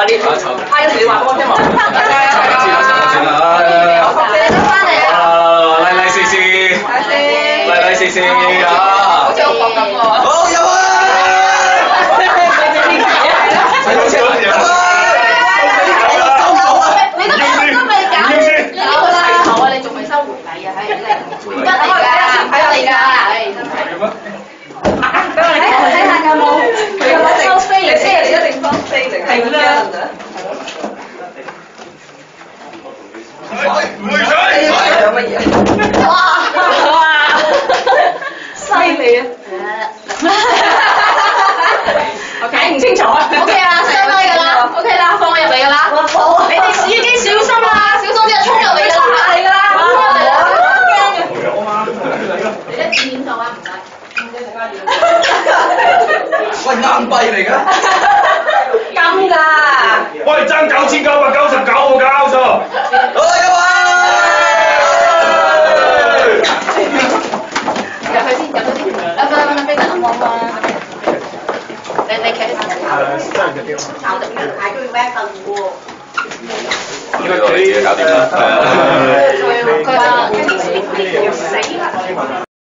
啲，派咗時你話俾我聽喎。好似好搏咁喎。好有啊！你都未搞，你呢個齊頭啊！你仲未收回禮啊？係你回得嚟㗎，睇下你㗎，唉真係。睇下有冇佢有冇收飛嚟先，你一定收飛嚟。係啦。唔會水。有乜嘢？哇！犀利啊！我睇唔清楚啊。OK 啦，收低㗎啦。OK 啦，放我入嚟㗎啦。你哋已經小心啦，小心啲人衝入嚟㗎啦。係㗎啦，衝入嚟啦，你一面就啊，唔該。喂，硬幣嚟㗎。金㗎。喂，爭9999個交數。入去先，入去先。飛特望望啦。你企喺度。炒定嘅，睇佢咩凳喎？呢個你搞掂啦。佢話：死啦！